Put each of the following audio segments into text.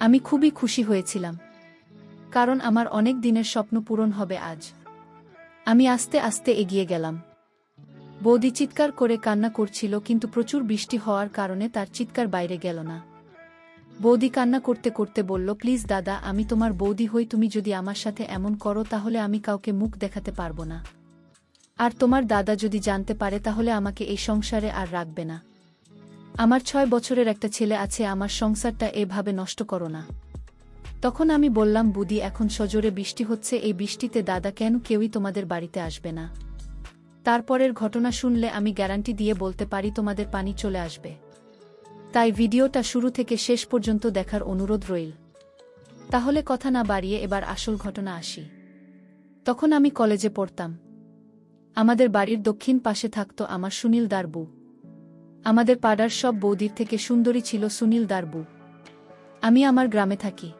আমি খুবই খুশি হয়েছিলাম, কারণ আমার অনেক দিনের স্বপ্ন পূরণ হবে আজ। আমি আস্তে আস্তে এগিয়ে গেলাম। বৌদি চিৎকার করে কান্না করছিল, কিন্তু প্রচুর বৃষ্টি হওয়ার কারণে তার চিৎকার বাইরে গেল না। বৌদি কান্না করতে করতে বলল, প্লিজ দাদা, আমি তোমার বৌদি হই, তুমি যদি আমার সাথে এমন করো তাহলে আমি কাউকে মুখ দেখাতে পারবো না। আর তোমার দাদা যদি জানতে পারে তাহলে আমাকে এই সংসারে আর রাখবে না। আমার 6 বছরের একটা ছেলে আছে, আমার সংসারটা এভাবে নষ্ট করো না। তখন আমি বললাম, বুদি, এখন সজোরে বৃষ্টি হচ্ছে, এই বৃষ্টিতে দাদা কেন কেউই তোমাদের বাড়িতে আসবে না। তারপরের ঘটনা শুনলে আমি গ্যারান্টি দিয়ে বলতে পারি তোমাদের পানি চলে আসবে। তাই ভিডিওটা শুরু থেকে শেষ পর্যন্ত দেখার অনুরোধ রইল। তাহলে কথা না বাড়িয়ে এবার আসল ঘটনা আসি। তখন আমি কলেজে পড়তাম। আমাদের বাড়ির দক্ষিণ পাশে থাকত আমার সুনীল দারবু। আমাদের পাড়ার সব বৌদির থেকে সুন্দরী ছিল সুনীল দারবু। আমি আমার গ্রামে থাকি।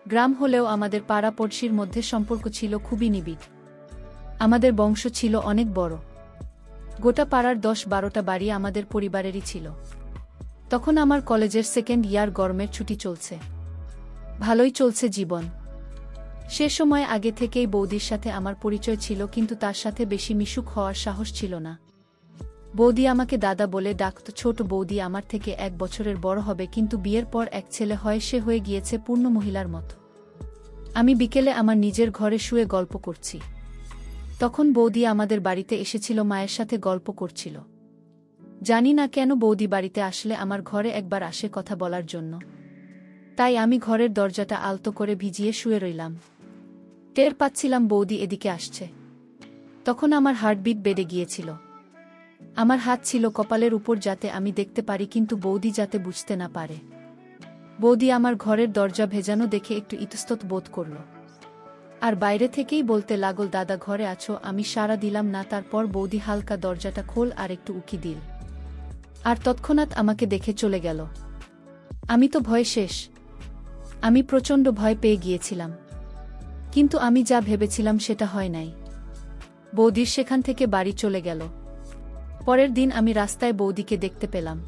গ্রাম হলেও আমাদের পাড়া পড়শির মধ্যে সম্পর্ক ছিল খুবই নিবিড়। আমাদের বংশ ছিল অনেক বড়। গোটা পাড়ার 10-12টা বাড়ি আমাদের পরিবারেরই ছিল। তখন আমার কলেজের সেকেন্ড ইয়ার, গরমের ছুটি চলছে। ভালোই চলছে জীবন। সে সময় আগে থেকেই বৌদির সাথে আমার পরিচয় ছিল, কিন্তু তার সাথে বেশি মিশুক হওয়ার সাহস ছিল না। বৌদি আমাকে দাদা বলে ডাকত। ছোট বৌদি আমার থেকে 1 বছরের বড় হবে, কিন্তু বিয়ের পর এক ছেলে হয়, সে হয়ে গিয়েছে পূর্ণ মহিলার মতো। আমি বিকেলে আমার নিজের ঘরে শুয়ে গল্প করছি। তখন বৌদি আমাদের বাড়িতে এসেছিল, মায়ের সাথে গল্প করছিল। জানি না কেন বৌদি বাড়িতে আসলে আমার ঘরে একবার আসে কথা বলার জন্য। তাই আমি ঘরের দরজাটা আলতো করে ভিজিয়ে শুয়ে রইলাম। টের পাচ্ছিলাম বৌদি এদিকে আসছে। তখন আমার হার্টবিট বেড়ে গিয়েছিল। আমার হাত ছিল কপালের উপর যাতে আমি দেখতে পারি, কিন্তু বৌদি যাতে বুঝতে না পারে। বৌদি আমার ঘরের দরজা ভেজানো দেখে একটু ইতস্তত বোধ করল, আর বাইরে থেকেই বলতে লাগল, দাদা ঘরে আছো? আমি সাড়া দিলাম না। তারপর বৌদি হালকা দরজাটা খোল আর একটু উকি দিল, আর তৎক্ষণাৎ আমাকে দেখে চলে গেল। আমি তো ভয়ে শেষ। আমি প্রচণ্ড ভয় পেয়ে গিয়েছিলাম, কিন্তু আমি যা ভেবেছিলাম সেটা হয় নাই। বৌদির সেখান থেকে বাড়ি চলে গেল। পরের দিন আমি রাস্তায় বৌদিকে দেখতে পেলাম।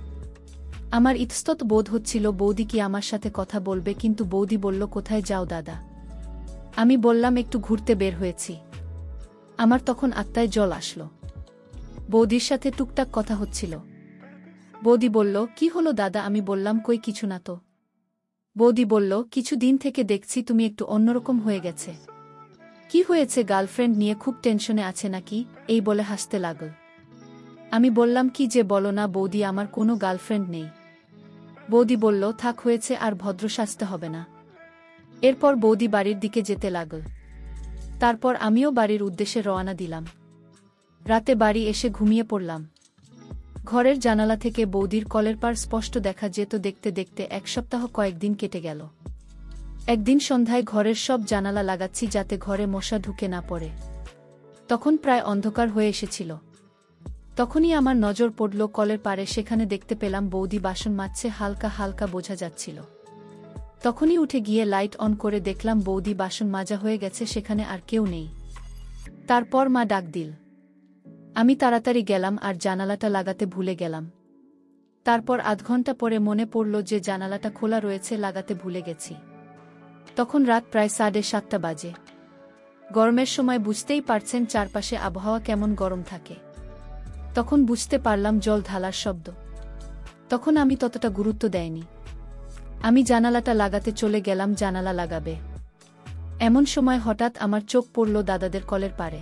আমার ইতস্তত বোধ হচ্ছিল বৌদি কি আমার সাথে কথা বলবে, কিন্তু বৌদি বলল, কোথায় যাও দাদা? আমি বললাম, একটু ঘুরতে বের হয়েছি। আমার তখন আত্মায় জল আসলো। বৌদির সাথে টুকটাক কথা হচ্ছিল। বৌদি বলল, কি হলো দাদা? আমি বললাম, কই কিছু না তো। বৌদি বলল, কিছু দিন থেকে দেখছি তুমি একটু অন্যরকম হয়ে গেছে। কি হয়েছে? গার্লফ্রেন্ড নিয়ে খুব টেনশনে আছে নাকি? এই বলে হাসতে লাগল। আমি বললাম, কি যে বলো না বৌদি, আমার কোনো গার্লফ্রেন্ড নেই। বৌদি বলল, থাক, হয়েছে, আর ভদ্র সাজতে হবে না। এরপর বৌদি বাড়ির দিকে যেতে লাগল। তারপর আমিও বাড়ির উদ্দেশ্যে রওনা দিলাম। রাতে বাড়ি এসে ঘুমিয়ে পড়লাম। ঘরের জানালা থেকে বৌদির কলের পাড় স্পষ্ট দেখা যেত। দেখতে দেখতে 1 সপ্তাহ কয়েকদিন কেটে গেল। একদিন সন্ধ্যায় ঘরের সব জানালা লাগাচ্ছি যাতে ঘরে মশা ঢুকে না পড়ে। তখন প্রায় অন্ধকার হয়ে এসেছিল। তখনই আমার নজর পড়ল কলের পাড়ে। সেখানে দেখতে পেলাম বৌদি বাসন মাজছে, হালকা হালকা বোঝা যাচ্ছিল। তখনই উঠে গিয়ে লাইট অন করে দেখলাম বৌদি বাসন মাজা হয়ে গেছে, সেখানে আর কেউ নেই। তারপর মা ডাক দিল। আমি তাড়াতাড়ি গেলাম আর জানালাটা লাগাতে ভুলে গেলাম। তারপর আধ ঘন্টা পরে মনে পড়ল যে জানালাটা খোলা রয়েছে, লাগাতে ভুলে গেছি। তখন রাত প্রায় 7:30 বাজে। গরমের সময় বুঝতেই পারছেন চারপাশে আবহাওয়া কেমন গরম থাকে। তখন বুঝতে পারলাম জল ঢালার শব্দ। তখন আমি ততটা গুরুত্ব দেইনি। আমি জানালাটা লাগাতে চলে গেলাম জানালা লাগাবে। এমন সময় হঠাৎ আমার চোখ পড়ল দাদাদের কলের পাড়ে।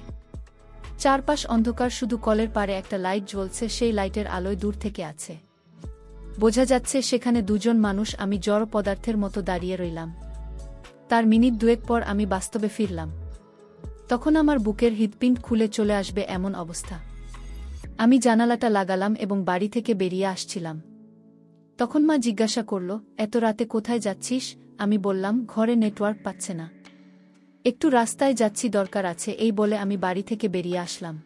চারপাশ অন্ধকার, শুধু কলের পাড়ে একটা লাইট জ্বলছে। সেই লাইটের আলোয় দূর থেকে আছে বোঝা যাচ্ছে সেখানে 2 জন মানুষ। আমি জড় পদার্থের মতো দাঁড়িয়ে রইলাম। তার মিনিট 2 পর আমি বাস্তবে ফিরলাম। তখন আমার বুকের হৃৎপিণ্ড খুলে চলে আসবে এমন অবস্থা। আমি জানালাটা লাগালাম এবং বাড়ি থেকে বেরিয়ে আসছিলাম। তখন মা জিজ্ঞাসা করল, এত রাতে কোথায় যাচ্ছিস? আমি বললাম, ঘরে নেটওয়ার্ক পাচ্ছে না, একটু রাস্তায় যাচ্ছি, দরকার আছে। এই বলে আমি বাড়ি থেকে বেরিয়ে আসলাম।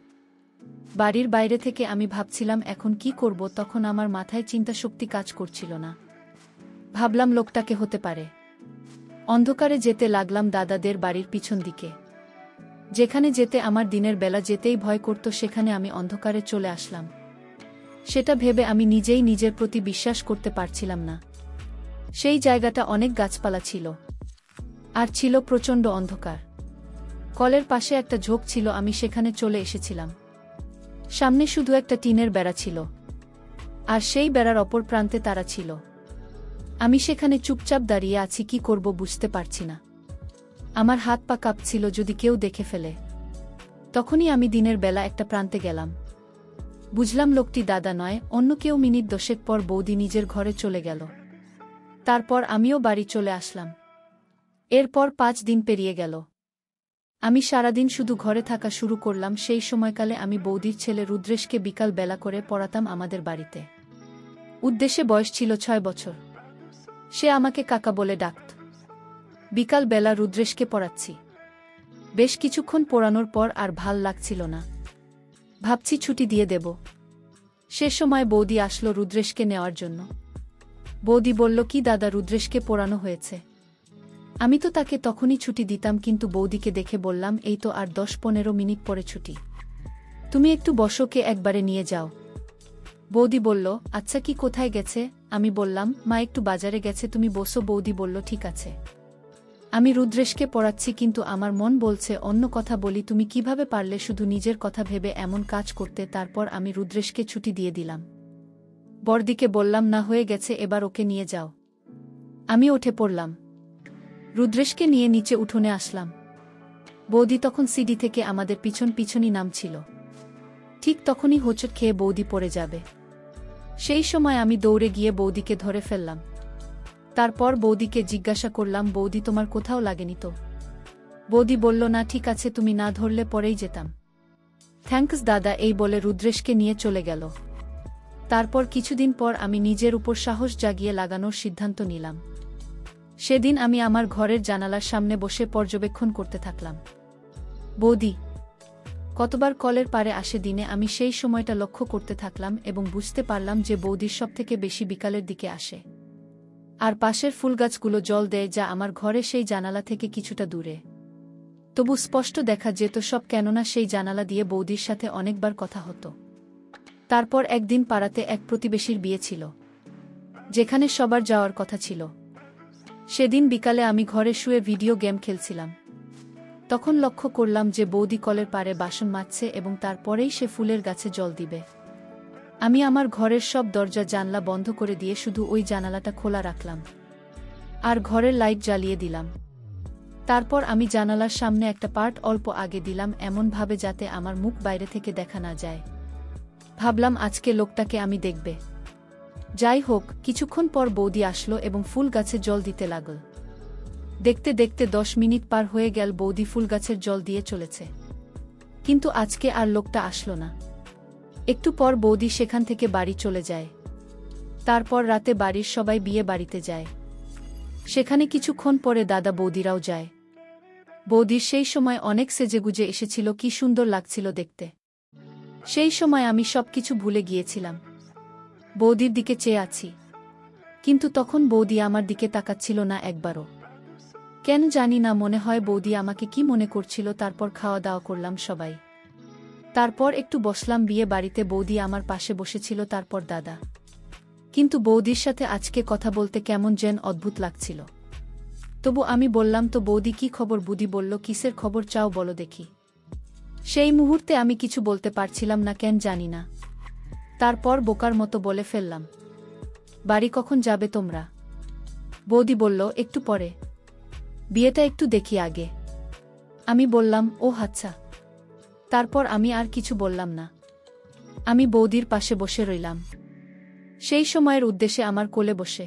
বাড়ির বাইরে থেকে আমি ভাবছিলাম এখন কি করব। তখন আমার মাথায় চিন্তাশক্তি কাজ করছিল না। ভাবলাম লোকটাকে হতে পারে। অন্ধকারে যেতে লাগলাম দাদাদের বাড়ির পিছন দিকে। যেখানে যেতে আমার দিনের বেলা যেতেই ভয় করত, সেখানে আমি অন্ধকারে চলে আসলাম। সেটা ভেবে আমি নিজেই নিজের প্রতি বিশ্বাস করতে পারছিলাম না। সেই জায়গাটা অনেক গাছপালা ছিল আর ছিল প্রচণ্ড অন্ধকার। কলের পাশে একটা ঝোপ ছিল, আমি সেখানে চলে এসেছিলাম। সামনে শুধু একটা টিনের বেড়া ছিল আর সেই বেড়ার অপর প্রান্তে তারা ছিল। আমি সেখানে চুপচাপ দাঁড়িয়ে আছি, কি করব বুঝতে পারছি না। আমার হাত পা কাঁপছিল যদি কেউ দেখে ফেলে। তখনই আমি দিনের বেলা একটা প্রান্তে গেলাম। বুঝলাম লোকটি দাদা নয়, অন্য কেউ। মিনিট 10 পর বৌদি নিজের ঘরে চলে গেল। তারপর আমিও বাড়ি চলে আসলাম। এরপর 5 দিন পেরিয়ে গেল। আমি সারাদিন শুধু ঘরে থাকা শুরু করলাম। সেই সময়কালে আমি বৌদির ছেলে রুদ্রেশকে বিকাল বেলা করে পড়াতাম আমাদের বাড়িতে। উদ্দেশ্যে বয়স ছিল 6 বছর। সে আমাকে কাকা বলে ডাকত। বিকাল বেলা রুদ্রেশকে পড়াচ্ছি। বেশ কিছুক্ষণ পড়ানোর পর আর ভাল লাগছিল না। ভাবছি ছুটি দিয়ে দেব। সে সময় বৌদি আসলো রুদ্রেশকে নেওয়ার জন্য। বৌদি বলল, কি দাদা, রুদ্রেশকে পড়ানো হয়েছে? আমি তো তাকে তখনই ছুটি দিতাম, কিন্তু বৌদিকে দেখে বললাম, এই তো আর 10-15 মিনিট পরে ছুটি। তুমি একটু বসোকে একবারে নিয়ে যাও। বৌদি বলল, আচ্ছা, কি কোথায় গেছে? আমি বললাম, মা একটু বাজারে গেছে, তুমি বসো। বৌদি বলল, ঠিক আছে। আমি রুদ্রেশকে পড়াচ্ছি, কিন্তু আমার মন বলছে অন্য কথা বলি। তুমি কিভাবে পারলে শুধু নিজের কথা ভেবে এমন কাজ করতে? তারপর আমি রুদ্রেশকে ছুটি দিয়ে দিলাম। বড়দিকে বললাম, না হয়ে গেছে, এবার ওকে নিয়ে যাও। আমি উঠে পড়লাম। রুদ্রেশকে নিয়ে নিচে উঠোনে আসলাম। বৌদি তখন সিঁড়ি থেকে আমাদের পিছন পিছনই নামছিল। ঠিক তখনই হোঁচট খেয়ে বৌদি পড়ে যাবে। সেই সময় আমি দৌড়ে গিয়ে বৌদিকে ধরে ফেললাম। তারপর বৌদিকে জিজ্ঞাসা করলাম, বৌদি, তোমার কোথাও লাগেনি তো? বৌদি বলল, না, ঠিক আছে, তুমি না ধরলে পরেই যেতাম। থ্যাঙ্কস দাদা, এই বলে রুদ্রেশকে নিয়ে চলে গেল। তারপর কিছুদিন পর আমি নিজের উপর সাহস জাগিয়ে লাগানোর সিদ্ধান্ত নিলাম। সেদিন আমি আমার ঘরের জানালার সামনে বসে পর্যবেক্ষণ করতে থাকলাম। বৌদি কতবার কলের পাড়ে আসে দিনে। আমি সেই সময়টা লক্ষ্য করতে থাকলাম এবং বুঝতে পারলাম যে বৌদির সবথেকে বেশি বিকালের দিকে আসে। আর পাশের ফুলগাছগুলো জল দেয়, যা আমার ঘরে সেই জানালা থেকে কিছুটা দূরে। তবু স্পষ্ট দেখা যেত সব, কেননা সেই জানালা দিয়ে বৌদির সাথে অনেকবার কথা হতো। তারপর একদিন পাড়াতে এক প্রতিবেশীর বিয়ে ছিল, যেখানে সবার যাওয়ার কথা ছিল। সেদিন বিকালে আমি ঘরে শুয়ে ভিডিও গেম খেলছিলাম। তখন লক্ষ্য করলাম যে বৌদি কলের পাড়ে বাসন মাজছে এবং তারপরেই সে ফুলের গাছে জল দিবে। আমি আমার ঘরের সব দরজা জানলা বন্ধ করে দিয়ে শুধু ওই জানালাটা খোলা রাখলাম আর ঘরের লাইট জ্বালিয়ে দিলাম। তারপর আমি জানালার সামনে একটা পার্ট অল্প আগে দিলাম, এমনভাবে যাতে আমার মুখ বাইরে থেকে দেখা না যায়। ভাবলাম আজকে লোকটাকে আমি দেখবে। যাই হোক, কিছুক্ষণ পর বৌদি আসলো এবং ফুল গাছে জল দিতে লাগল। দেখতে দেখতে 10 মিনিট পার হয়ে গেল। বৌদি ফুল গাছের জল দিয়ে চলেছে, কিন্তু আজকে আর লোকটা আসলো না। একটু পর বৌদি সেখান থেকে বাড়ি চলে যায়। তারপর রাতে বাড়ির সবাই বিয়ে বাড়িতে যায়। সেখানে কিছুক্ষণ পরে দাদা বৌদিরাও যায়। বৌদির সেই সময় অনেক সেজেগুজে এসেছিল, কি সুন্দর লাগছিল দেখতে। সেই সময় আমি সবকিছু ভুলে গিয়েছিলাম। বৌদির দিকে চেয়ে আছি, কিন্তু তখন বৌদি আমার দিকে তাকাচ্ছিল না একবারও। কেন জানি না, মনে হয় বৌদি আমাকে কি মনে করছিল। তারপর খাওয়া দাওয়া করলাম সবাই। তারপর একটু বসলাম। বিয়ে বাড়িতে বৌদি আমার পাশে বসেছিল, তারপর দাদা। কিন্তু বৌদির সাথে আজকে কথা বলতে কেমন যেন অদ্ভুত লাগছিল। তবু আমি বললাম, তো বৌদি, কি খবর? বৌদি বলল, কিসের খবর চাও বলো দেখি। সেই মুহূর্তে আমি কিছু বলতে পারছিলাম না, কেন জানি না। তারপর বোকার মতো বলে ফেললাম, বাড়ি কখন যাবে তোমরা? বৌদি বলল, একটু পরে, বিয়েটা একটু দেখি আগে। আমি বললাম, ও আচ্ছা। তারপর আমি আর কিছু বললাম না। আমি বৌদির পাশে বসে রইলাম, সেই সময়ের উদ্দেশ্যে আমার কোলে বসে।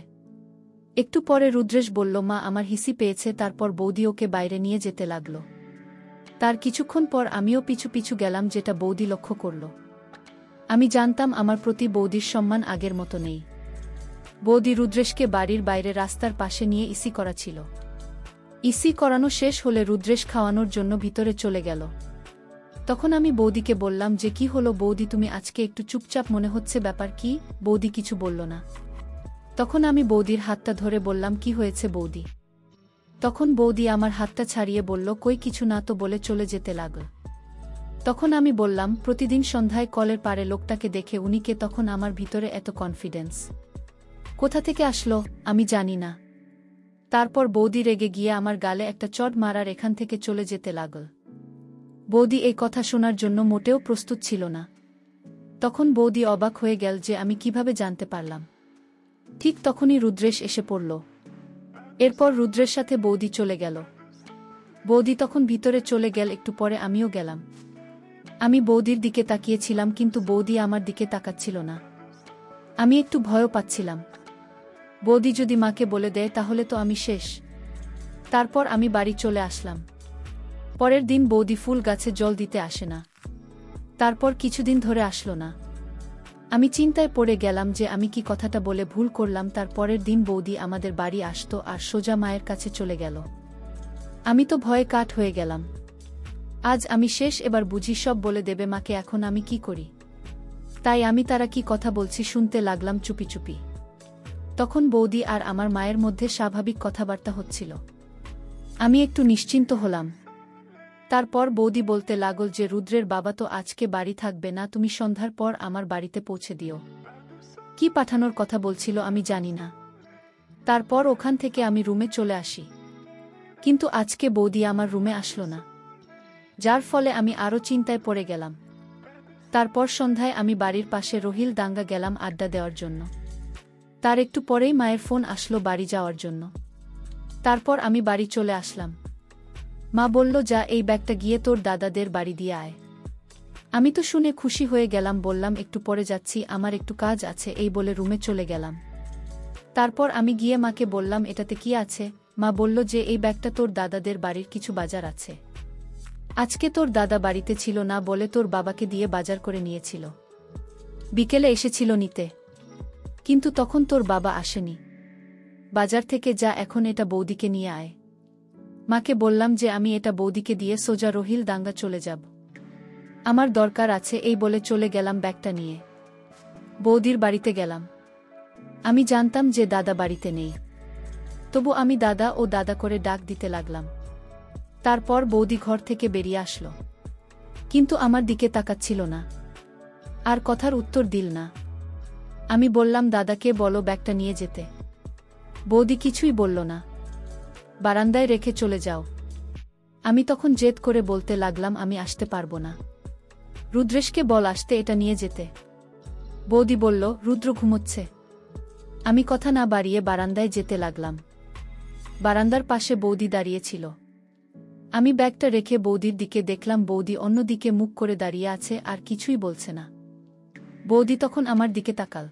একটু পরে রুদ্রেশ বলল, মা, আমার হিসি পেয়েছে। তারপর বৌদি ওকে বাইরে নিয়ে যেতে লাগল। তার কিছুক্ষণ পর আমিও পিছু পিছু গেলাম, যেটা বৌদি লক্ষ্য করল। আমি জানতাম আমার প্রতি বৌদির সম্মান আগের মতো নেই। বৌদি রুদ্রেশকে বাড়ির বাইরে রাস্তার পাশে নিয়ে ইসি করা ছিল। ইসি করানো শেষ হলে রুদ্রেশ খাওয়ানোর জন্য ভিতরে চলে গেল। তখন আমি বৌদিকে বললাম যে, কি হলো বৌদি, তুমি আজকে একটু চুপচাপ মনে হচ্ছে, ব্যাপার কি? বৌদি কিছু বলল না। তখন আমি বৌদির হাতটা ধরে বললাম, কি হয়েছে বৌদি? তখন বৌদি আমার হাতটা ছাড়িয়ে বলল, কই কিছু না তো, বলে চলে যেতে লাগল। তখন আমি বললাম, প্রতিদিন সন্ধ্যায় কলের পাড়ে লোকটাকে দেখে উনিকে। তখন আমার ভিতরে এত কনফিডেন্স কোথা থেকে আসলো আমি জানি না। তারপর বৌদি রেগে গিয়ে আমার গালে একটা চড় মারার এখান থেকে চলে যেতে লাগল। বৌদি এই কথা শোনার জন্য মোটেও প্রস্তুত ছিল না। তখন বৌদি অবাক হয়ে গেল যে আমি কিভাবে জানতে পারলাম। ঠিক তখনই রুদ্রেশ এসে পড়ল। এরপর রুদ্রের সাথে বৌদি চলে গেল। বৌদি তখন ভিতরে চলে গেল, একটু পরে আমিও গেলাম। আমি বৌদির দিকে তাকিয়েছিলাম কিন্তু বৌদি আমার দিকে তাকাচ্ছিল না। আমি একটু ভয়ও পাচ্ছিলাম। বৌদি যদি মাকে বলে দেয় তাহলে তো আমি শেষ। তারপর আমি বাড়ি চলে আসলাম। পরের দিন বৌদি ফুল গাছে জল দিতে আসে না। তারপর কিছুদিন ধরে আসলো না। আমি চিন্তায় পড়ে গেলাম যে আমি কি কথাটা বলে ভুল করলাম। তার পরের দিন বৌদি আমাদের বাড়ি আসতো আর সোজা মায়ের কাছে চলে গেল। আমি তো ভয়ে কাঠ হয়ে গেলাম। আজ আমি শেষ, এবার বুঝি সব বলে দেবে মাকে। এখন আমি কি করি? তাই আমি তারা কি কথা বলছি শুনতে লাগলাম চুপি চুপি। তখন বৌদি আর আমার মায়ের মধ্যে স্বাভাবিক কথাবার্তা হচ্ছিল। আমি একটু নিশ্চিন্ত হলাম। তারপর বৌদি বলতে লাগল যে রুদ্রের বাবা তো আজকে বাড়ি থাকবে না, তুমি সন্ধ্যার পর আমার বাড়িতে পৌঁছে দিও। কি পাঠানোর কথা বলছিল আমি জানি না। তারপর ওখান থেকে আমি রুমে চলে আসি। কিন্তু আজকে বৌদি আমার রুমে আসলো না, যার ফলে আমি আরও চিন্তায় পড়ে গেলাম। তারপর সন্ধ্যায় আমি বাড়ির পাশে রহিল ডাঙ্গা গেলাম আড্ডা দেওয়ার জন্য। তার একটু পরেই মায়ের ফোন আসলো বাড়ি যাওয়ার জন্য। তারপর আমি বাড়ি চলে আসলাম। মা বলল, যা এই ব্যাগটা গিয়ে তোর দাদাদের বাড়ি দিয়ে আয়। আমি তো শুনে খুশি হয়ে গেলাম, বললাম একটু পরে যাচ্ছি, আমার একটু কাজ আছে, এই বলে রুমে চলে গেলাম। তারপর আমি গিয়ে মাকে বললাম, এটাতে কি আছে? মা বলল যে এই ব্যাগটা তোর দাদাদের বাড়ির কিছু বাজার আছে। আজকে তোর দাদা বাড়িতে ছিল না বলে তোর বাবাকে দিয়ে বাজার করে নিয়েছিল। বিকেলে এসেছিল নিতে, কিন্তু তখন তোর বাবা আসেনি। বাজার থেকে যা, এখন এটা বৌদিকে নিয়ে আয়। মাকে বললাম যে আমি এটা বৌদিকে দিয়ে সোজা রহিল ডাঙ্গা চলে যাব, আমার দরকার আছে, এই বলে চলে গেলাম ব্যাগটা নিয়ে। বৌদির বাড়িতে গেলাম। আমি জানতাম যে দাদা বাড়িতে নেই, তবু আমি দাদা ও দাদা করে ডাক দিতে লাগলাম। তারপর বৌদি ঘর থেকে বেরিয়ে আসলো, কিন্তু আমার দিকে তাকাচ্ছিল না, আর কথার উত্তর দিল না। আমি বললাম, দাদাকে বলো ব্যাগটা নিয়ে যেতে। বৌদি কিছুই বলল না, বারান্দায় রেখে চলে যাও। আমি তখন জেদ করে বলতে লাগলাম, আমি আসতে পারবো না, রুদ্রেশকে বল আসতে, এটা নিয়ে যেতে। বৌদি বলল, রুদ্র ঘুমোচ্ছে। আমি কথা না বাড়িয়ে বারান্দায় যেতে লাগলাম। বারান্দার পাশে বৌদি দাঁড়িয়েছিল। আমি ব্যাগটা রেখে বৌদির দিকে দেখলাম, বৌদি অন্যদিকে মুখ করে দাঁড়িয়ে আছে আর কিছুই বলছে না। বৌদি তখন আমার দিকে তাকাল।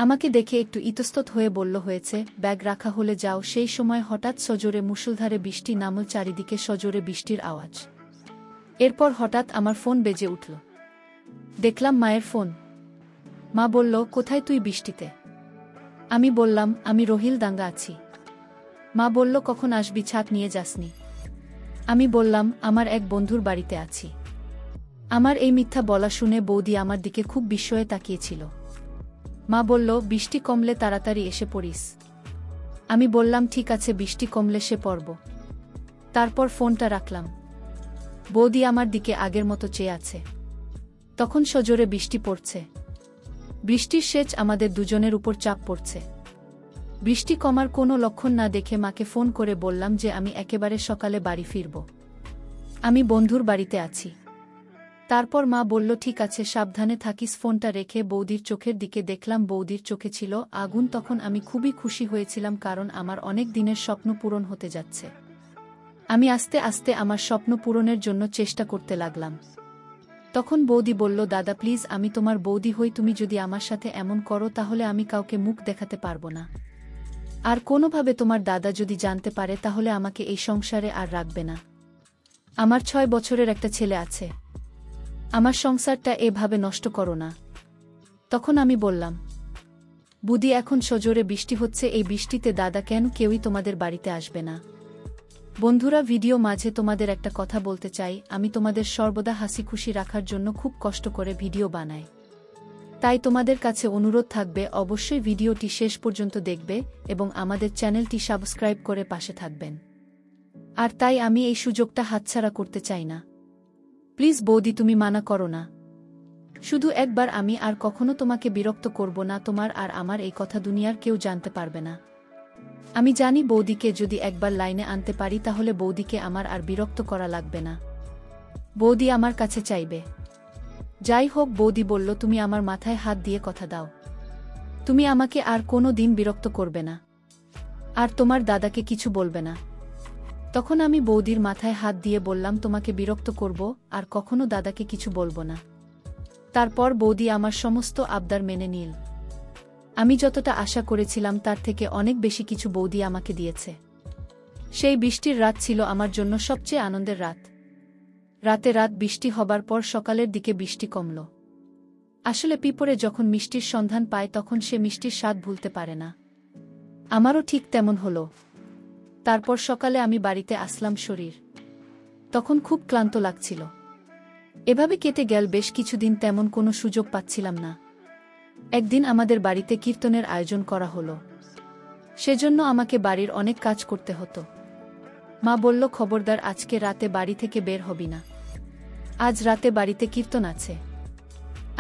আমাকে দেখে একটু ইতস্তত হয়ে বলল, হয়েছে, ব্যাগ রাখা হলে যাও। সেই সময় হঠাৎ সজোরে মুষলধারে বৃষ্টি নামল, চারিদিকে সজোরে বৃষ্টির আওয়াজ। এরপর হঠাৎ আমার ফোন বেজে উঠল। দেখলাম মায়ের ফোন। মা বলল, কোথায় তুই বৃষ্টিতে? আমি বললাম, আমি রহিল ডাঙ্গা আছি। মা বলল, কখন আসবি, ছাদ নিয়ে যাসনি? আমি বললাম, আমার এক বন্ধুর বাড়িতে আছি। আমার এই মিথ্যা বলা শুনে বৌদি আমার দিকে খুব বিস্ময়ে তাকিয়েছিল। মা বলল, বৃষ্টি কমলে তাড়াতাড়ি এসে পড়িস। আমি বললাম, ঠিক আছে, বৃষ্টি কমলে সে পড়ব। তারপর ফোনটা রাখলাম। বৌদি আমার দিকে আগের মতো চেয়ে আছে। তখন সজোরে বৃষ্টি পড়ছে। বৃষ্টির সেচ আমাদের দুজনের উপর চাপ পড়ছে। বৃষ্টি কমার কোনো লক্ষণ না দেখে মাকে ফোন করে বললাম যে আমি একেবারে সকালে বাড়ি ফিরব, আমি বন্ধুর বাড়িতে আছি। তারপর মা বলল, ঠিক আছে, সাবধানে থাকিস। ফোনটা রেখে বৌদির চোখের দিকে দেখলাম, বৌদির চোখে ছিল আগুন। তখন আমি খুবই খুশি হয়েছিলাম, কারণ আমার অনেক দিনের স্বপ্ন পূরণ হতে যাচ্ছে। আমি আস্তে আস্তে আমার স্বপ্ন পূরণের জন্য চেষ্টা করতে লাগলাম। তখন বৌদি বলল, দাদা প্লিজ, আমি তোমার বৌদি হই, তুমি যদি আমার সাথে এমন করো তাহলে আমি কাউকে মুখ দেখাতে পারবো না। আর কোনোভাবে তোমার দাদা যদি জানতে পারে তাহলে আমাকে এই সংসারে আর রাখবে না। আমার 6 বছরের একটা ছেলে আছে, আমার সংসারটা এভাবে নষ্ট করো না। তখন আমি বললাম, বুদি, এখন সজোরে বৃষ্টি হচ্ছে, এই বৃষ্টিতে দাদা কেন কেউই তোমাদের বাড়িতে আসবে না। বন্ধুরা, ভিডিও মাঝে তোমাদের একটা কথা বলতে চাই, আমি তোমাদের সর্বদা হাসি খুশি রাখার জন্য খুব কষ্ট করে ভিডিও বানাই। তাই তোমাদের কাছে অনুরোধ থাকবে, অবশ্যই ভিডিওটি শেষ পর্যন্ত দেখবে এবং আমাদের চ্যানেলটি সাবস্ক্রাইব করে পাশে থাকবেন। আর তাই আমি এই সুযোগটা হাতছাড়া করতে চাই না। প্লিজ বৌদি, তুমি মানা করো না। শুধু একবার, আমি আর কখনো তোমাকে বিরক্ত করব না। তোমার আর আমার এই কথা দুনিয়ার কেউ জানতে পারবে না। আমি জানি বৌদিকে যদি একবার লাইনে আনতে পারি তাহলে বৌদিকে আমার আর বিরক্ত করা লাগবে না। বৌদি আমার কাছে চাইবে। যাই হোক, বৌদি বলল, তুমি আমার মাথায় হাত দিয়ে কথা দাও, তুমি আমাকে আর কোনো দিন বিরক্ত করবে না, আর তোমার দাদাকে কিছু বলবে না। তখন আমি বৌদির মাথায় হাত দিয়ে বললাম, তোমাকে বিরক্ত করব আর কখনো দাদাকে কিছু বলবো না। তারপর বৌদি আমার সমস্ত আবদার মেনে নিল। আমি যতটা আশা করেছিলাম তার থেকে অনেক বেশি কিছু বৌদি আমাকে দিয়েছে। সেই বৃষ্টির রাত ছিল আমার জন্য সবচেয়ে আনন্দের রাত। রাত বৃষ্টি হবার পর সকালের দিকে বৃষ্টি কমল। আসলে পিঁপড়ে যখন মিষ্টির সন্ধান পায় তখন সে মিষ্টির স্বাদ ভুলতে পারে না। আমারও ঠিক তেমন হলো। তারপর সকালে আমি বাড়িতে আসলাম। শরীর তখন খুব ক্লান্ত লাগছিল। এভাবে কেটে গেল বেশ কিছুদিন, তেমন কোনো সুযোগ পাচ্ছিলাম না। একদিন আমাদের বাড়িতে কীর্তনের আয়োজন করা হলো। সেজন্য আমাকে বাড়ির অনেক কাজ করতে হতো। মা বলল, খবরদার, আজকে রাতে বাড়ি থেকে বের হবি না। আজ রাতে বাড়িতে কীর্তন আছে,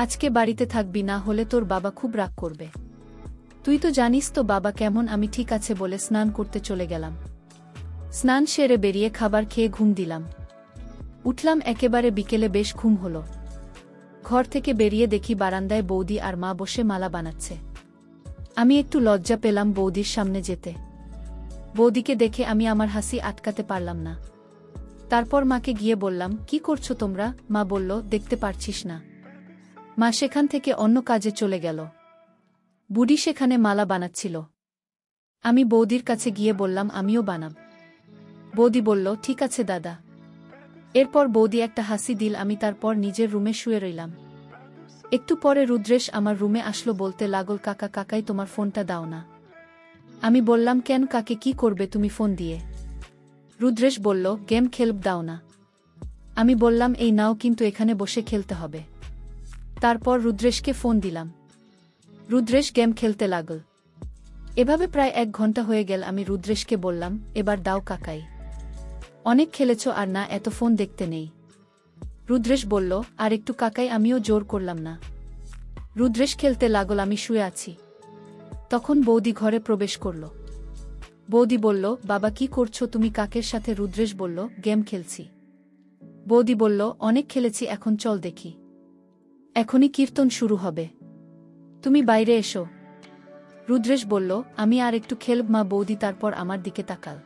আজকে বাড়িতে থাকবি, না হলে তোর বাবা খুব রাগ করবে। তুই তো জানিস তো বাবা কেমন। আমি ঠিক আছে বলে স্নান করতে চলে গেলাম। স্নান সেরে বেরিয়ে খাবার খেয়ে ঘুম দিলাম। উঠলাম একেবারে বিকেলে, বেশ ঘুম হলো। ঘর থেকে বেরিয়ে দেখি বারান্দায় বৌদি আর মা বসে মালা বানাচ্ছে। আমি একটু লজ্জা পেলাম বৌদির সামনে যেতে। বৌদিকে দেখে আমি আমার হাসি আটকাতে পারলাম না। তারপর মাকে গিয়ে বললাম, কি করছো তোমরা? মা বলল, দেখতে পারছিস না। মা সেখান থেকে অন্য কাজে চলে গেল। বুড়ি সেখানে মালা বানাচ্ছিল। আমি বৌদির কাছে গিয়ে বললাম, আমিও বানাব। বৌদি বলল, ঠিক আছে দাদা। এরপর বৌদি একটা হাসি দিল। আমি তারপর নিজের রুমে শুয়ে রইলাম। একটু পরে রুদ্রেশ আমার রুমে আসলো, বলতে লাগল, কাকা কাকাই তোমার ফোনটা দাও না। আমি বললাম, কেন কাকে কি করবে তুমি ফোন দিয়ে? রুদ্রেশ বলল, গেম খেলব, দাও না। আমি বললাম, এই নাও, কিন্তু এখানে বসে খেলতে হবে। তারপর রুদ্রেশকে ফোন দিলাম। রুদ্রেশ গেম খেলতে লাগল। এভাবে প্রায় 1 ঘন্টা হয়ে গেল। আমি রুদ্রেশকে বললাম, এবার দাও কাকাই, অনেক খেলেছ আর না, এত ফোন দেখতে নেই। রুদ্রেশ বলল, আর একটু কাকাই। আমিও জোর করলাম না। রুদ্রেশ খেলতে লাগল, আমি শুয়ে আছি। তখন বৌদি ঘরে প্রবেশ করল। বৌদি বলল, বাবা কি করছো তুমি কাকের সাথে? রুদ্রেশ বলল, গেম খেলছি। বৌদি বলল, অনেক খেলেছি, এখন চল দেখি। এখনই কীর্তন শুরু হবে, তুমি বাইরে এসো। রুদ্রেশ বলল, আমি আর একটু খেলব মা। বৌদি তারপর আমার দিকে তাকাল।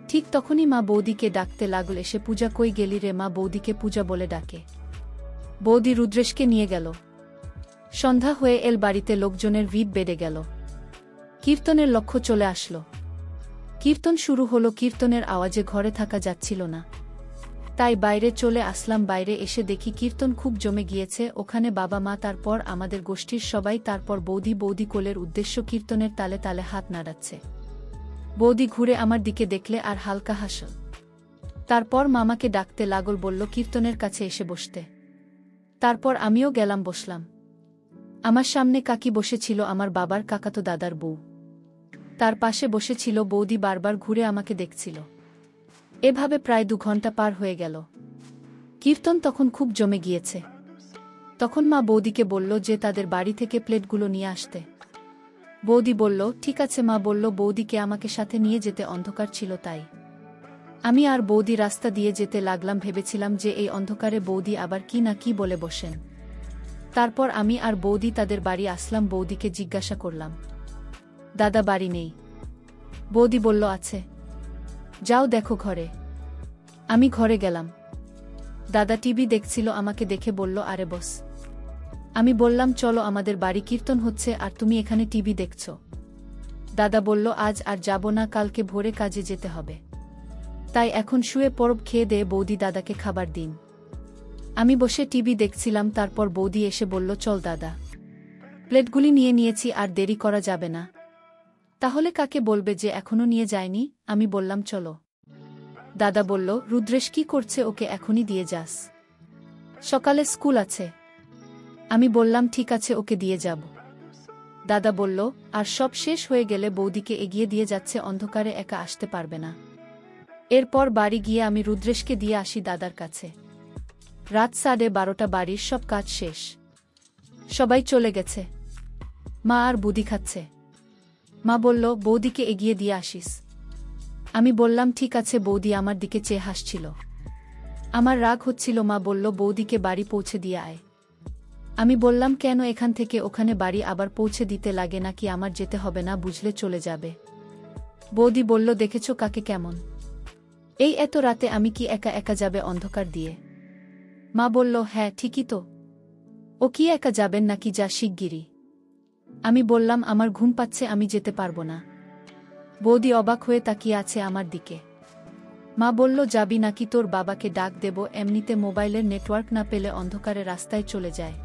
ঠিক তখনই মা বৌদিকে ডাকতে লাগল, এসে পূজা, কই গেলি রে মা? বৌদিকে পূজা বলে ডাকে। বৌদি রুদ্রেশকে নিয়ে গেল। সন্ধ্যা হয়ে এল, বাড়িতে লোকজনের ভিড় বেড়ে গেল। কীর্তনের লক্ষ্য চলে আসলো। কীর্তন শুরু হলো। কীর্তনের আওয়াজে ঘরে থাকা যাচ্ছিল না, তাই বাইরে চলে আসলাম। বাইরে এসে দেখি কীর্তন খুব জমে গিয়েছে। ওখানে বাবা মা, তারপর আমাদের গোষ্ঠীর সবাই, তারপর বৌদি কোলের উদ্দেশ্য কীর্তনের তালে তালে হাত নাড়াচ্ছে। বৌদি ঘুরে আমার দিকে দেখলে আর হালকা হাসল। তারপর মামাকে ডাকতে লাগল, বলল কীর্তনের কাছে এসে বসতে। তারপর আমিও গেলাম, বসলাম। আমার সামনে কাকি বসেছিল, আমার বাবার কাকাতো দাদার বউ। তার পাশে বসেছিল বৌদি, বারবার ঘুরে আমাকে দেখছিল। এভাবে প্রায় 2 ঘন্টা পার হয়ে গেল। কীর্তন তখন খুব জমে গিয়েছে। তখন মা বৌদিকে বলল যে তাদের বাড়ি থেকে প্লেটগুলো নিয়ে আসতে। বৌদি বলল, ঠিক আছে মা। বলল বৌদিকে আমাকে সাথে নিয়ে যেতে, অন্ধকার ছিল তাই। আমি আর বৌদি রাস্তা দিয়ে যেতে লাগলাম। ভেবেছিলাম যে এই অন্ধকারে বৌদি আবার কি না কি বলে বসেন। তারপর আমি আর বৌদি তাদের বাড়ি আসলাম। বৌদিকে জিজ্ঞাসা করলাম, দাদা বাড়ি নেই? বৌদি বলল, আছে। যাও দেখো ঘরে। আমি ঘরে গেলাম। দাদা টিভি দেখছিল। আমাকে দেখে বলল, আরে বস। আমি বললাম, চলো, আমাদের বাড়ি কীর্তন হচ্ছে আর তুমি এখানে টিভি দেখছ। দাদা বলল, আজ আর যাব না, কালকে ভোরে কাজে যেতে হবে। তাই এখন শুয়ে পড়ব, খেয়ে দিয়ে বৌদি দাদাকে খাবার দিন। আমি বসে টিভি দেখছিলাম। তারপর বৌদি এসে বলল, চল দাদা, প্লেটগুলি নিয়ে নিয়েছি, আর দেরি করা যাবে না। তাহলে কাকে বলবে যে এখনো নিয়ে যায়নি? আমি বললাম, চলো। দাদা বলল, রুদ্রেশ কি করছে? ওকে এখনই দিয়ে যাস, সকালে স্কুল আছে। আমি বললাম, ঠিক আছে, ওকে দিয়ে যাব। দাদা বলল, আর সব শেষ হয়ে গেলে বৌদিকে এগিয়ে দিয়ে যাচ্ছে, অন্ধকারে একা আসতে পারবে না। এরপর বাড়ি গিয়ে আমি রুদ্রেশকে দিয়ে আসি দাদার কাছে। রাত 12:30 বাড়ির সব কাজ শেষ। সবাই চলে গেছে। মা আর বুদি খাচ্ছে। মা বলল, বৌদিকে এগিয়ে দিয়ে আসিস। আমি বললাম ঠিক আছে। বৌদি আমার দিকে চেয়ে হাসছিল। আমার রাগ হচ্ছিল। মা বলল, বৌদিকে বাড়ি পৌঁছে দিয়ে আয়। আমি বললাম, কেন? এখান থেকে ওখানে বাড়ি আবার পৌঁছে দিতে লাগে নাকি? আমার যেতে হবে না, বুঝলে চলে যাবে। বৌদি বলল, দেখেছ কাকে কেমন? এই এত রাতে আমি কি একা একা যাবে অন্ধকার দিয়ে? মা বলল, হ্যাঁ ঠিকই তো। ও কি একা যাবেন নাকি? যা শিগগিরই। আমি বললাম, আমার ঘুম পাচ্ছে, আমি যেতে পারবো না। বৌদি অবাক হয়ে তাকিয়ে আছে আমার দিকে। মা বলল, যাবি নাকি? তোর বাবাকে ডাক দেব। এমনিতে মোবাইলের নেটওয়ার্ক না পেলে অন্ধকারে রাস্তায় চলে যায়।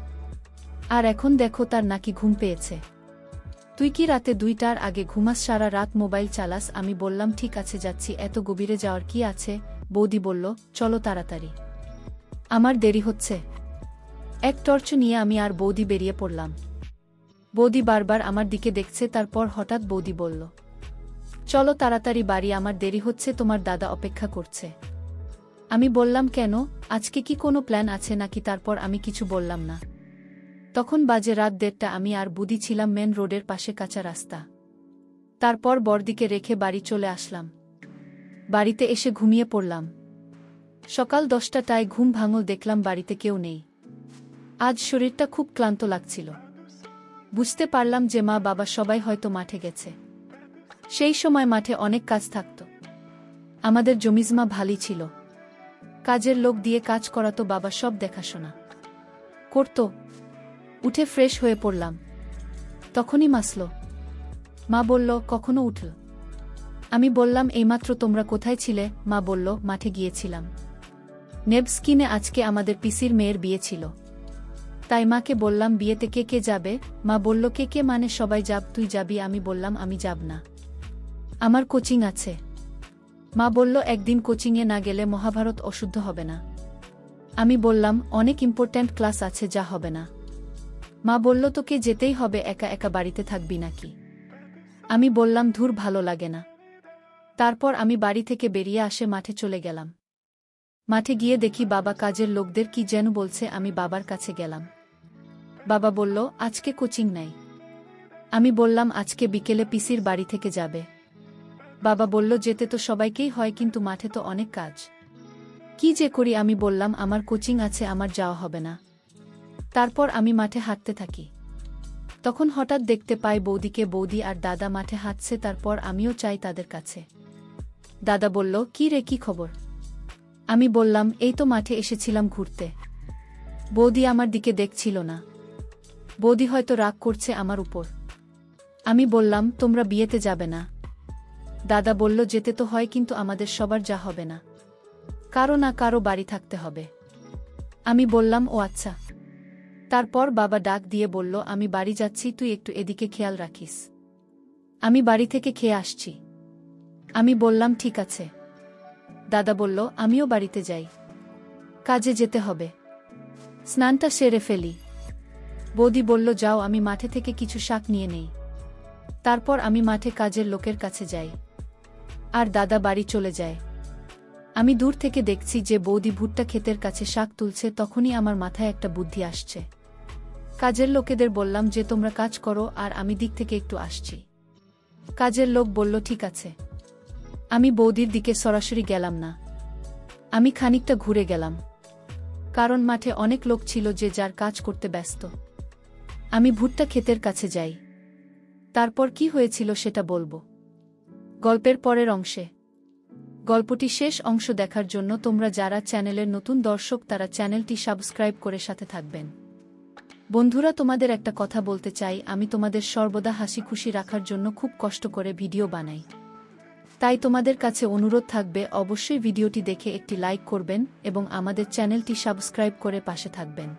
আর এখন দেখো তার নাকি ঘুম পেয়েছে। তুই কি রাতে 2টার আগে ঘুমাস? সারা রাত মোবাইল চালাস? আমি বললাম, ঠিক আছে যাচ্ছি। এত গভীরে যাওয়ার কি আছে? বৌদি বলল, চলো তাড়াতাড়ি, আমার দেরি হচ্ছে। এক টর্চ নিয়ে আমি আর বৌদি বেরিয়ে পড়লাম। বৌদি বারবার আমার দিকে দেখছে। তারপর হঠাৎ বৌদি বলল, চলো তাড়াতাড়ি বাড়ি, আমার দেরি হচ্ছে, তোমার দাদা অপেক্ষা করছে। আমি বললাম, কেন? আজকে কি কোনো প্ল্যান আছে নাকি? তারপর আমি কিছু বললাম না। তখন বাজে রাত 1:30। আমি আর বুদি ছিলাম মেন রোডের পাশে, কাঁচা রাস্তা। তারপর বরদিকে রেখে বাড়ি চলে আসলাম। বাড়িতে এসে ঘুমিয়ে পড়লাম। সকাল 10টায় ঘুম ভাঙল, দেখলাম বাড়িতে কেউ নেই। আজ শরীরটা খুব ক্লান্ত লাগছিল। বুঝতে পারলাম যে মা বাবা সবাই হয়তো মাঠে গেছে। সেই সময় মাঠে অনেক কাজ থাকত। আমাদের জমিজমা ভালোই ছিল। কাজের লোক দিয়ে কাজ করাতো বাবা, সব দেখাশোনা করত। উঠে ফ্রেশ হয়ে পড়লাম। তখনই মাসল। মা বলল, কখনো উঠল? আমি বললাম, এইমাত্র। তোমরা কোথায় ছিলে? মা বলল, মাঠে গিয়েছিলাম। নেবস্কিনে আজকে আমাদের পিসির মেয়ের বিয়ে ছিল, তাই মাকে বললাম, বিয়েতে কে কে যাবে? মা বলল, কে কে মানে? সবাই যাব, তুই যাবি? আমি বললাম, আমি যাব না, আমার কোচিং আছে। মা বলল, একদিন কোচিংয়ে না গেলে মহাভারত অশুদ্ধ হবে না। আমি বললাম, অনেক ইম্পর্ট্যান্ট ক্লাস আছে, যা হবে না। মা বলল, তোকে যেতেই হবে, একা একা বাড়িতে থাকবি নাকি? আমি বললাম, ধুর, ভালো লাগে না। তারপর আমি বাড়ি থেকে বেরিয়ে আসে মাঠে চলে গেলাম। মাঠে গিয়ে দেখি বাবা কাজের লোকদের কি যেন বলছে। আমি বাবার কাছে গেলাম। বাবা বলল, আজকে কোচিং নাই। আমি বললাম, আজকে বিকেলে পিসির বাড়ি থেকে যাবে। বাবা বলল, যেতে তো সবাইকেই হয়, কিন্তু মাঠে তো অনেক কাজ, কি যে করি? আমি বললাম, আমার কোচিং আছে, আমার যাওয়া হবে না। তারপর আমি মাঠে হাঁটতে থাকি। তখন হঠাৎ দেখতে পাই বৌদিকে। বৌদি আর দাদা মাঠে হাঁটছে। তারপর আমিও চাই তাদের কাছে। দাদা বলল, কি রে, কি খবর? আমি বললাম, এই তো মাঠে এসেছিলাম ঘুরতে। বৌদি আমার দিকে দেখছিল না। বৌদি হয়তো রাগ করছে আমার উপর। আমি বললাম, তোমরা বিয়েতে যাবে না? দাদা বলল, যেতে তো হয়, কিন্তু আমাদের সবার যা হবে না, কারো না কারো বাড়ি থাকতে হবে। আমি বললাম, ও আচ্ছা। তারপর বাবা ডাক দিয়ে বলল, আমি বাড়ি যাচ্ছি, তুই একটু এদিকে খেয়াল রাখিস। আমি বাড়ি থেকে খেয়ে আসছি। আমি বললাম, ঠিক আছে। দাদা বলল, আমিও বাড়িতে যাই, কাজে যেতে হবে, স্নানটা সেরে ফেলি। বৌদি বলল, যাও, আমি মাঠে থেকে কিছু শাক নিয়ে নেই। তারপর আমি মাঠে কাজের লোকের কাছে যাই, আর দাদা বাড়ি চলে যায়। আমি দূর থেকে দেখছি যে বৌদি ভুট্টা ক্ষেতের কাছে শাক তুলছে। তখনই আমার মাথায় একটা বুদ্ধি আসছে। কাজের লোকেদের বললাম যে, তোমরা কাজ করো, আর আমি দিক থেকে একটু আসছি। কাজের লোক বলল, ঠিক আছে। আমি বৌদির দিকে সরাসরি গেলাম না। আমি খানিকটা ঘুরে গেলাম, কারণ মাঠে অনেক লোক ছিল যে যার কাজ করতে ব্যস্ত। আমি ভুট্টা ক্ষেতের কাছে যাই। তারপর কি হয়েছিল সেটা বলবো গল্পের পরের অংশে। গল্পটি শেষ অংশ দেখার জন্য তোমরা যারা চ্যানেলের নতুন দর্শক, তারা চ্যানেলটি সাবস্ক্রাইব করে সাথে থাকবেন। বন্ধুরা, তোমাদের একটা কথা বলতে চাই, আমি তোমাদের সর্বদা হাসি খুশি রাখার জন্য খুব কষ্ট করে ভিডিও বানাই। তাই তোমাদের কাছে অনুরোধ থাকবে, অবশ্যই ভিডিওটি দেখে একটি লাইক করবেন এবং আমাদের চ্যানেলটি সাবস্ক্রাইব করে পাশে থাকবেন।